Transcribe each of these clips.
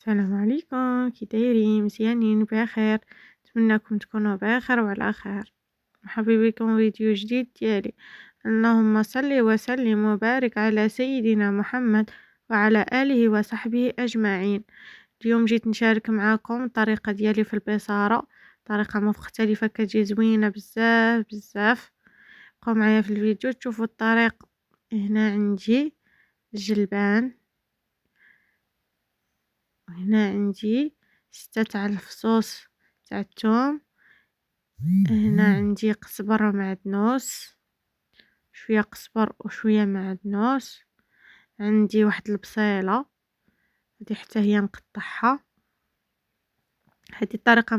السلام عليكم، كي دايرين؟ مزيانين بخير؟ نتمنىكم تكونوا بخير وعلى خير. مرحبا بكم فيديو جديد ديالي. اللهم صل وسلم وبارك على سيدنا محمد وعلى آله وصحبه أجمعين. اليوم جيت نشارك معاكم الطريقة ديالي في البصارة، طريقة مختلفة كتجي زوينة بزاف بزاف. بقاو معايا في الفيديو تشوفوا الطريق. هنا عندي الجلبان، وهنا عندي 6 تاع الفصوص تاع الثوم، هنا عندي قزبر معدنوس، شويه قزبر وشويه معدنوس، عندي واحد البصيله هذه حتى هي نقطعها. هذه طريقه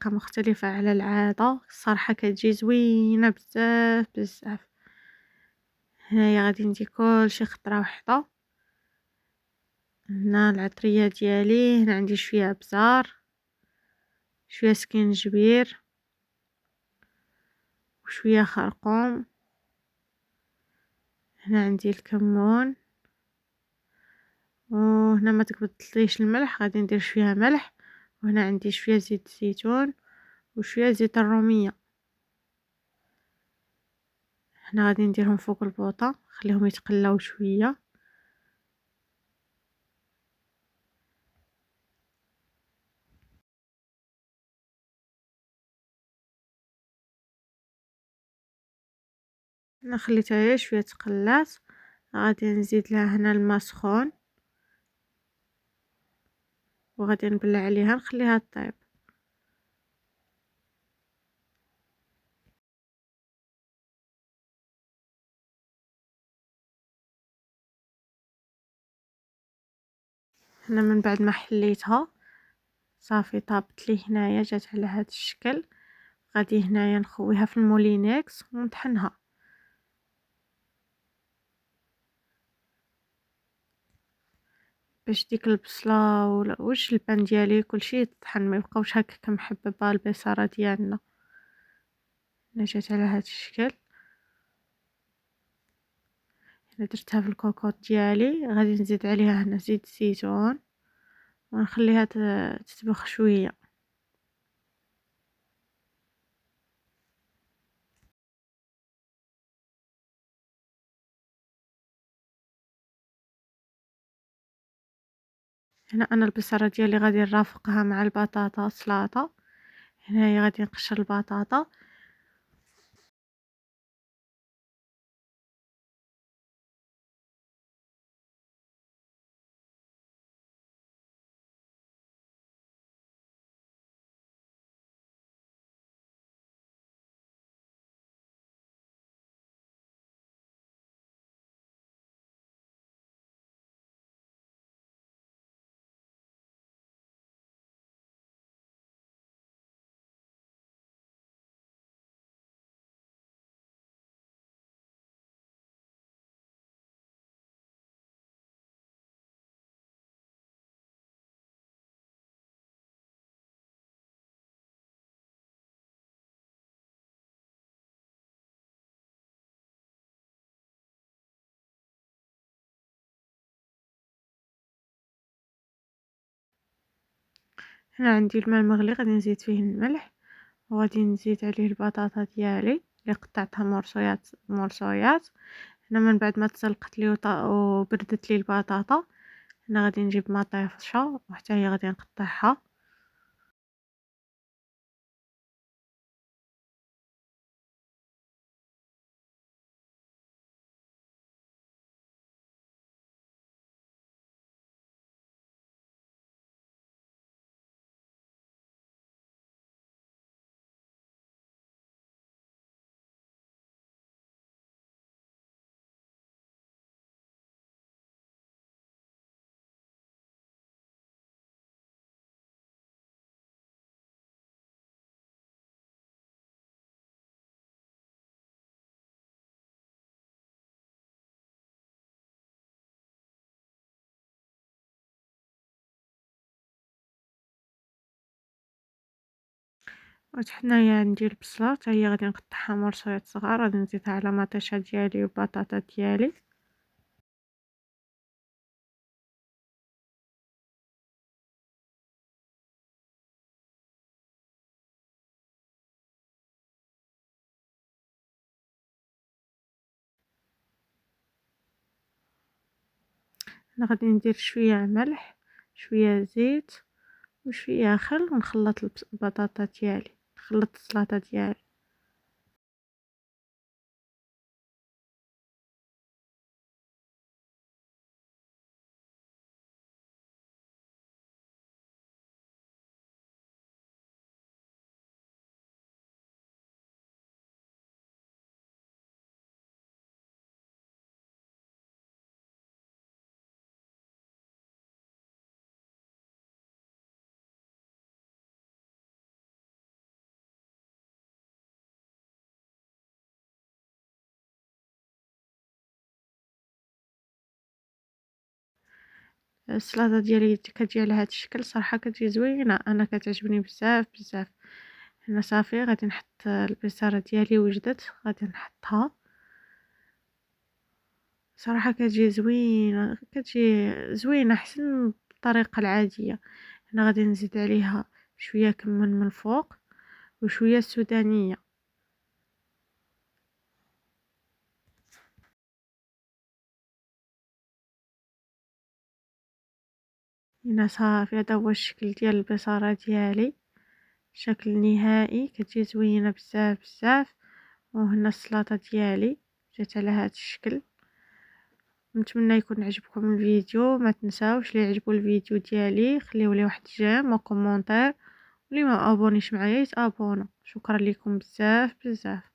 مختلفه على العاده، الصراحه كتجي زوينه بزاف بزاف. هنايا غادي ندير كلشي خطره وحده. هنا العطريه ديالي، هنا عندي شويه ابزار، شويه سكينجبير وشويه خرقوم. هنا عندي الكمون، وهنا ما تقبلتليش الملح، غادي ندير شويه ملح. وهنا عندي شويه زيت الزيتون وشويه زيت الروميه. هنا غادي نديرهم فوق البوطه، خليهم يتقلاو شويه. انا خليتها غير شويه تقلات، غادي نزيد لها هنا الماء سخون وغادي نبلع عليها نخليها طيب. هنا من بعد ما حليتها صافي طابت لي، هنايا جات على هذا الشكل. غادي هنايا نخويها في المولينكس ونطحنها باش ديك البصله والجلبان ديالي كلشي يطحن، ما يبقاوش هكاك محببه البصاره ديالنا. هنا جات على هذا الشكل. هنا درتها في الكوكوط ديالي، غادي نزيد عليها هنا زيت الزيتون ونخليها تطبخ شويه. هنا انا البصاره ديالي غادي نرافقها مع البطاطا سلطه. هنايا غادي نقشر البطاطا. هنا عندي الماء المغلي، غادي نزيد فيه الملح وغادي نزيد عليه البطاطا ديالي اللي قطعتها مرصويات مرصويات. هنا من بعد ما تسلقت لي وبردت لي البطاطا، هنا غادي نجيب ما طيفشه وحتى هي غادي نقطعها. وحنايا عندي البصله حتى هي غادي نقطعها مرصويات صغار، غادي نزيدها على مطيشه ديالي والبطاطا ديالي. هنا غادي ندير شويه ملح، شويه زيت وشويه خل، ونخلط البطاطا ديالي، نخلط السلطه ديالي. السلطه ديالي كتجي على هذا الشكل صراحه كتجي زوينه، انا كتعجبني بزاف بزاف. هنا صافي غادي نحط البصاره ديالي وجدت، غادي نحطها. صراحه كتجي زوينه، كتجي زوينه احسن من الطريقه العاديه. هنا غادي نزيد عليها شويه كمون من الفوق وشويه سودانيه. هنا صافي هذا هو الشكل ديال البصاره ديالي، شكل نهائي، كتجي زوينه بزاف بزاف. وهنا السلطه ديالي جات على هذا الشكل. نتمنى يكون عجبكم الفيديو، ما تنساوش اللي عجبوا الفيديو ديالي خليو لي واحد جيم وكومونتير، واللي ما ابونيش معايا يتابونوا. شكرا لكم بزاف بزاف.